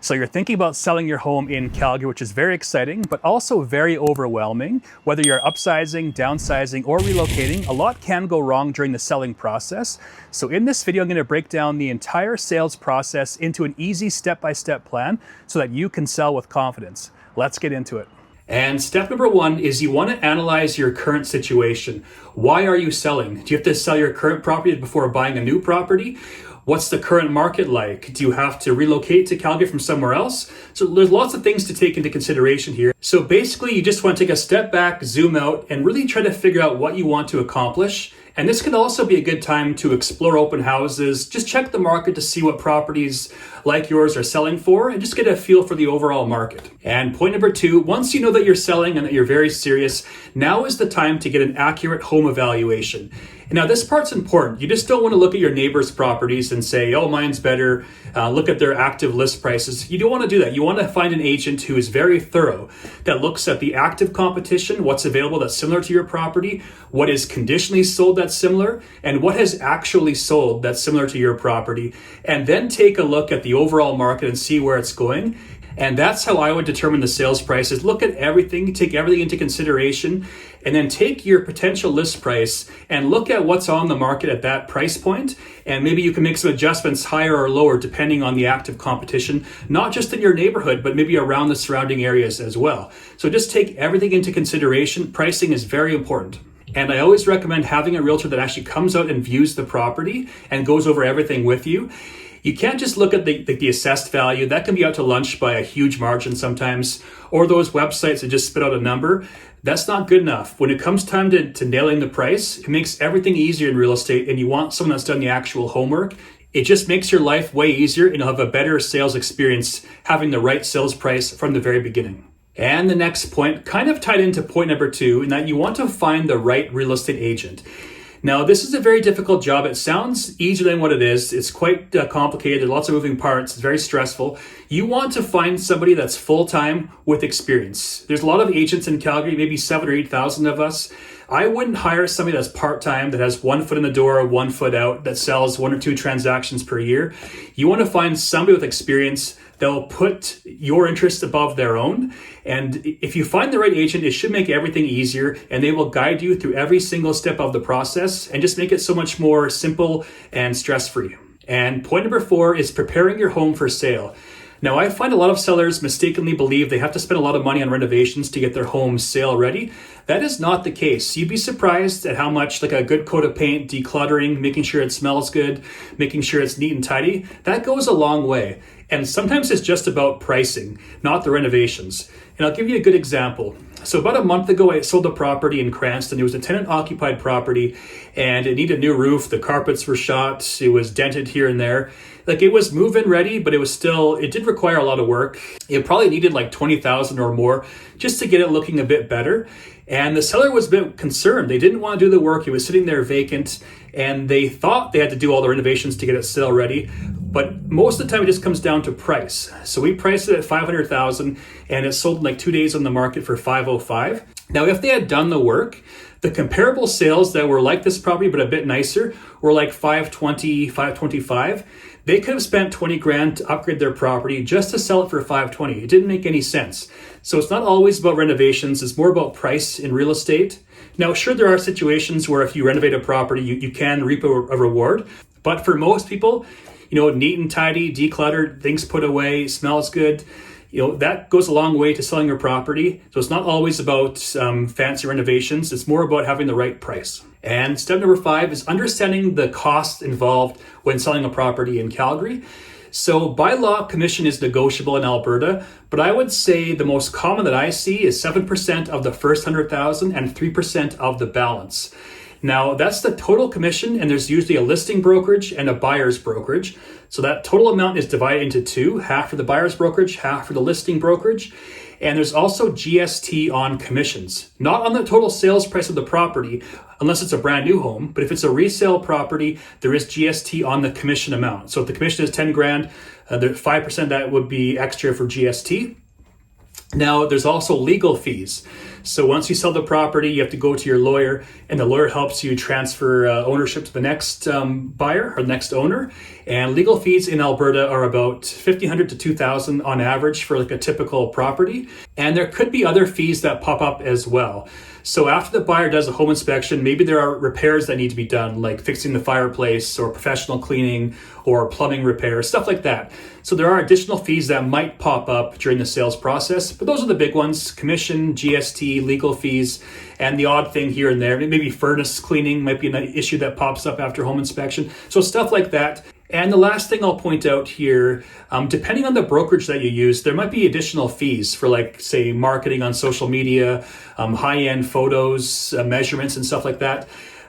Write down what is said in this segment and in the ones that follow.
So you're thinking about selling your home in Calgary, which is very exciting, but also very overwhelming. Whether you're upsizing, downsizing, or relocating, a lot can go wrong during the selling process. So in this video, I'm going to break down the entire sales process into an easy step-by-step plan so that you can sell with confidence. Let's get into it. And step number one is you want to analyze your current situation. Why are you selling? Do you have to sell your current property before buying a new property? What's the current market like? Do you have to relocate to Calgary from somewhere else? So there's lots of things to take into consideration here. So basically, you just want to take a step back, zoom out, and really try to figure out what you want to accomplish. And this can also be a good time to explore open houses, just check the market to see what properties like yours are selling for, and just get a feel for the overall market. And point number two, once you know that you're selling and that you're very serious, now is the time to get an accurate home evaluation. Now, this part's important. You just don't want to look at your neighbor's properties and say, oh, mine's better. Look at their active list prices. You don't want to do that. You want to find an agent who is very thorough, that looks at the active competition, what's available that's similar to your property, what is conditionally sold that's similar, and what has actually sold that's similar to your property. And then take a look at the overall market and see where it's going. And that's how I would determine the sales prices. Look at everything, take everything into consideration, and then take your potential list price and look at what's on the market at that price point. And maybe you can make some adjustments higher or lower depending on the active competition, not just in your neighborhood, but maybe around the surrounding areas as well. So just take everything into consideration. Pricing is very important. And I always recommend having a realtor that actually comes out and views the property and goes over everything with you. You can't just look at the assessed value. That can be out to lunch by a huge margin sometimes, or those websites that just spit out a number. That's not good enough. When it comes time to nailing the price, it makes everything easier in real estate, and you want someone that's done the actual homework. It just makes your life way easier, and you'll have a better sales experience having the right sales price from the very beginning. And the next point, kind of tied into point number two, in that you want to find the right real estate agent. Now, this is a very difficult job. It sounds easier than what it is. It's quite complicated. There are lots of moving parts. It's very stressful. You want to find somebody that's full-time with experience. There's a lot of agents in Calgary, maybe 7,000 or 8,000 of us. I wouldn't hire somebody that's part-time, that has 1 foot in the door, 1 foot out, that sells 1 or 2 transactions per year. You want to find somebody with experience that will put your interests above their own. And if you find the right agent, it should make everything easier, and they will guide you through every single step of the process and just make it so much more simple and stress-free. And point number four is preparing your home for sale. Now, I find a lot of sellers mistakenly believe they have to spend a lot of money on renovations to get their home sale ready. That is not the case. You'd be surprised at how much, like a good coat of paint, decluttering, making sure it smells good, making sure it's neat and tidy, that goes a long way. And sometimes it's just about pricing, not the renovations. And I'll give you a good example. So about a month ago, I sold a property in Cranston. It was a tenant-occupied property, and it needed a new roof. The carpets were shot. It was dented here and there. Like, it was move-in ready, but it did require a lot of work. It probably needed like $20,000 or more just to get it looking a bit better. And the seller was a bit concerned. They didn't want to do the work. It was sitting there vacant, and they thought they had to do all the renovations to get it sale ready. But most of the time, it just comes down to price. So we priced it at $500,000, and it sold in like 2 days on the market for $505,000. Now, if they had done the work, the comparable sales that were like this property but a bit nicer were like $520,000, $525,000. They could have spent $20,000 to upgrade their property just to sell it for $520,000. It didn't make any sense. So it's not always about renovations. It's more about price in real estate. Now, sure, there are situations where if you renovate a property, you can reap a reward. But for most people, neat and tidy, decluttered, things put away, smells good, that goes a long way to selling your property. So it's not always about fancy renovations. It's more about having the right price. And step number five is understanding the cost involved when selling a property in Calgary. So by law, commission is negotiable in Alberta, but I would say the most common that I see is 7% of the first $100,000 and 3% of the balance. Now, that's the total commission, and there's usually a listing brokerage and a buyer's brokerage. So that total amount is divided into two, half for the buyer's brokerage, half for the listing brokerage. And there's also GST on commissions, not on the total sales price of the property, unless it's a brand new home. But if it's a resale property, there is GST on the commission amount. So if the commission is $10,000, the 5% that would be extra for GST. Now, there's also legal fees. So once you sell the property, you have to go to your lawyer, and the lawyer helps you transfer ownership to the next buyer or the next owner. And legal fees in Alberta are about $1,500 to $2,000 on average for like a typical property. And there could be other fees that pop up as well. So after the buyer does a home inspection, maybe there are repairs that need to be done, like fixing the fireplace or professional cleaning or plumbing repairs, stuff like that. So there are additional fees that might pop up during the sales process, but those are the big ones: commission, GST, legal fees, and the odd thing here and there. Maybe furnace cleaning might be an issue that pops up after home inspection. So stuff like that. And the last thing I'll point out here, depending on the brokerage that you use, there might be additional fees for, like, say, marketing on social media, high-end photos, measurements and stuff like that.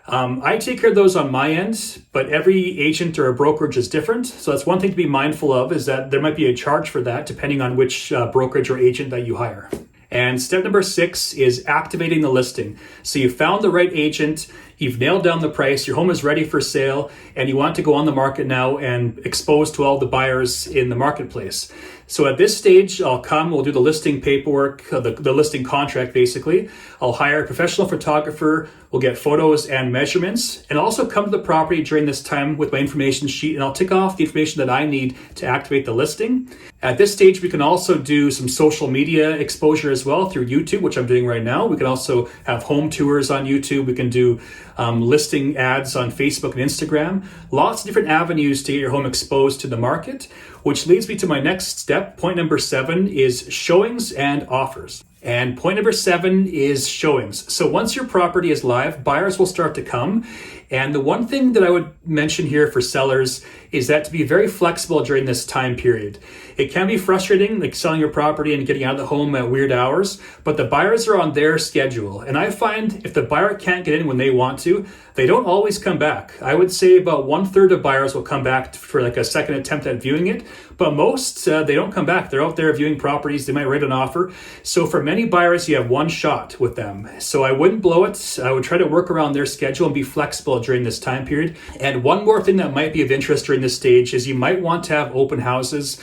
I take care of those on my end, but every agent or a brokerage is different. So that's one thing to be mindful of, is that there might be a charge for that depending on which brokerage or agent that you hire. And step number 6 is activating the listing. So you found the right agent, you've nailed down the price, your home is ready for sale, and you want to go on the market now and expose to all the buyers in the marketplace. So at this stage, we'll do the listing paperwork, the listing contract basically. I'll hire a professional photographer, we'll get photos and measurements, and also come to the property during this time with my information sheet, and I'll tick off the information that I need to activate the listing. At this stage, we can also do some social media exposure as well through YouTube, which I'm doing right now. We can also have home tours on YouTube. We can do listing ads on Facebook and Instagram. Lots of different avenues to get your home exposed to the market, which leads me to my next step. Point number 7 is showings and offers. And point number 7 is showings. So once your property is live, buyers will start to come. And the one thing that I would mention here for sellers is that to be very flexible during this time period. It can be frustrating, like selling your property and getting out of the home at weird hours, but the buyers are on their schedule. And I find if the buyer can't get in when they want to, they don't always come back. I would say about 1/3 of buyers will come back for like a second attempt at viewing it, but most, they don't come back. They're out there viewing properties. They might write an offer. So for many buyers, you have one shot with them. So I wouldn't blow it. I would try to work around their schedule and be flexible during this time period. And one more thing that might be of interest during this stage is you might want to have open houses.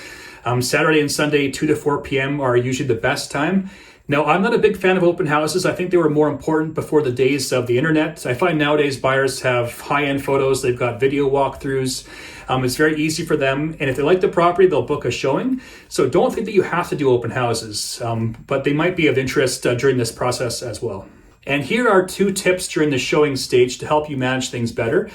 Saturday and Sunday, 2 to 4 p.m. are usually the best time. Now, I'm not a big fan of open houses. I think they were more important before the days of the internet. I find nowadays buyers have high-end photos. They've got video walkthroughs. It's very easy for them. And if they like the property, they'll book a showing. So don't think that you have to do open houses, but they might be of interest during this process as well. And here are 2 tips during the showing stage to help you manage things better.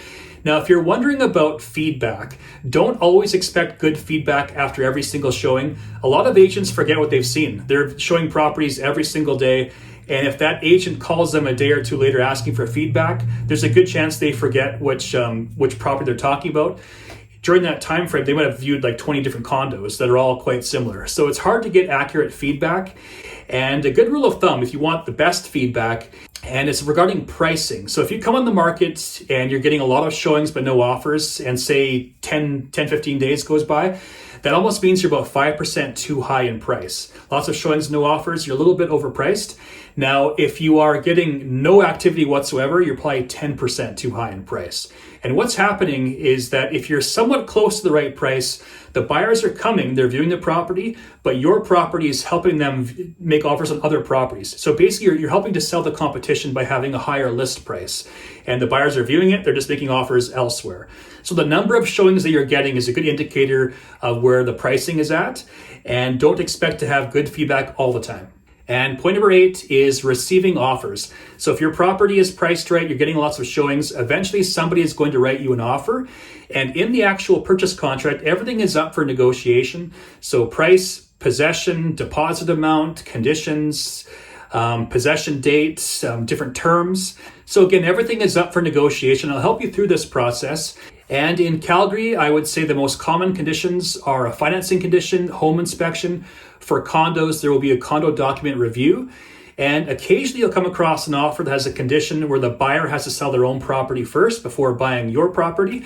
Now, if you're wondering about feedback, don't always expect good feedback after every single showing. A lot of agents forget what they've seen. They're showing properties every single day. And if that agent calls them a day or two later asking for feedback, there's a good chance they forget which property they're talking about. During that time frame, they might have viewed like 20 different condos that are all quite similar. So it's hard to get accurate feedback. And a good rule of thumb, if you want the best feedback, and it's regarding pricing. So if you come on the market and you're getting a lot of showings but no offers, and say 15 days goes by, that almost means you're about 5% too high in price. Lots of showings, no offers, you're a little bit overpriced. Now, if you are getting no activity whatsoever, you're probably 10% too high in price. And what's happening is that if you're somewhat close to the right price, the buyers are coming, they're viewing the property, but your property is helping them make offers on other properties. So basically, you're helping to sell the competition by having a higher list price. And the buyers are viewing it, they're just making offers elsewhere. So the number of showings that you're getting is a good indicator of where the pricing is at. And don't expect to have good feedback all the time. And point number 8 is receiving offers. So if your property is priced right, you're getting lots of showings, eventually somebody is going to write you an offer. And in the actual purchase contract, everything is up for negotiation. So price, possession, deposit amount, conditions, possession dates, different terms. So again, everything is up for negotiation. I'll help you through this process. And in Calgary, I would say the most common conditions are a financing condition, home inspection. For condos, there will be a condo document review. And occasionally you'll come across an offer that has a condition where the buyer has to sell their own property first before buying your property.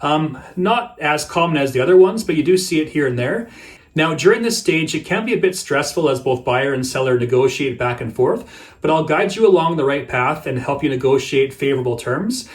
Not as common as the other ones, but you do see it here and there. Now, during this stage, it can be a bit stressful as both buyer and seller negotiate back and forth, but I'll guide you along the right path and help you negotiate favorable terms.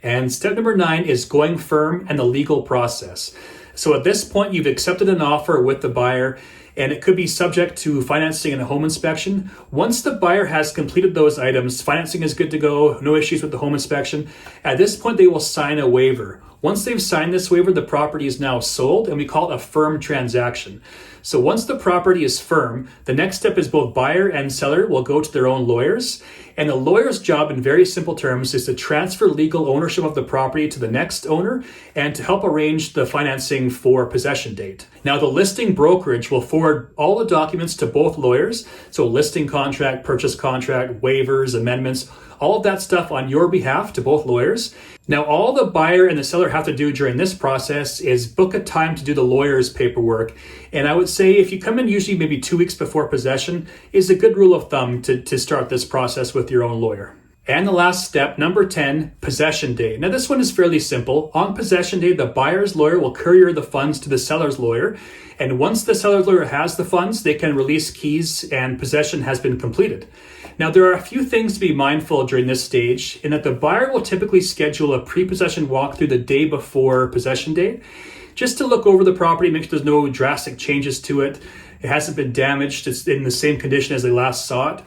And step number 9 is going firm and the legal process. So at this point, you've accepted an offer with the buyer, and it could be subject to financing and a home inspection. Once the buyer has completed those items, financing is good to go, no issues with the home inspection. At this point, they will sign a waiver. Once they've signed this waiver, the property is now sold, and we call it a firm transaction. So once the property is firm, the next step is both buyer and seller will go to their own lawyers. And the lawyer's job, in very simple terms, is to transfer legal ownership of the property to the next owner and to help arrange the financing for possession date. Now, the listing brokerage will forward all the documents to both lawyers. So listing contract, purchase contract, waivers, amendments, all of that stuff on your behalf to both lawyers. Now, all the buyer and the seller have to do during this process is book a time to do the lawyer's paperwork. And I would say if you come in usually maybe 2 weeks before possession is a good rule of thumb to start this process with your own lawyer. And the last step, number 10, possession day. Now, this one is fairly simple. On possession day, the buyer's lawyer will courier the funds to the seller's lawyer. And once the seller's lawyer has the funds, they can release keys and possession has been completed. Now, there are a few things to be mindful during this stage in that the buyer will typically schedule a pre-possession walkthrough the day before possession date, just to look over the property, make sure there's no drastic changes to it. It hasn't been damaged. It's in the same condition as they last saw it.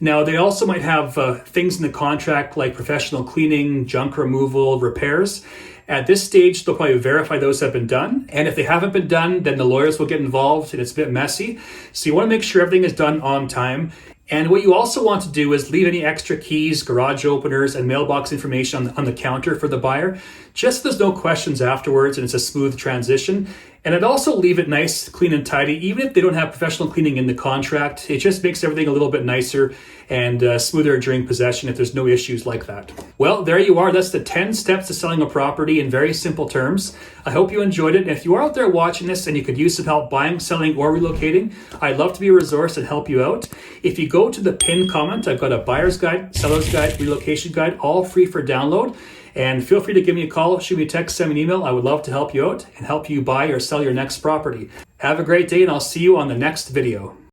Now, they also might have things in the contract like professional cleaning, junk removal, repairs. At this stage, they'll probably verify those have been done. And if they haven't been done, then the lawyers will get involved and it's a bit messy. So you want to make sure everything is done on time. And what you also want to do is leave any extra keys, garage openers, and mailbox information on the counter for the buyer, just so there's no questions afterwards and it's a smooth transition. And I'd also leave it nice, clean and tidy, even if they don't have professional cleaning in the contract. It just makes everything a little bit nicer and smoother during possession if there's no issues like that. Well, there you are. That's the 10 steps to selling a property in very simple terms. I hope you enjoyed it. And if you are out there watching this and you could use some help buying, selling, or relocating, I'd love to be a resource and help you out. If you go to the pinned comment, I've got a buyer's guide, seller's guide, relocation guide, all free for download. And feel free to give me a call, shoot me a text, send me an email. I would love to help you out and help you buy or sell your next property. Have a great day, and I'll see you on the next video.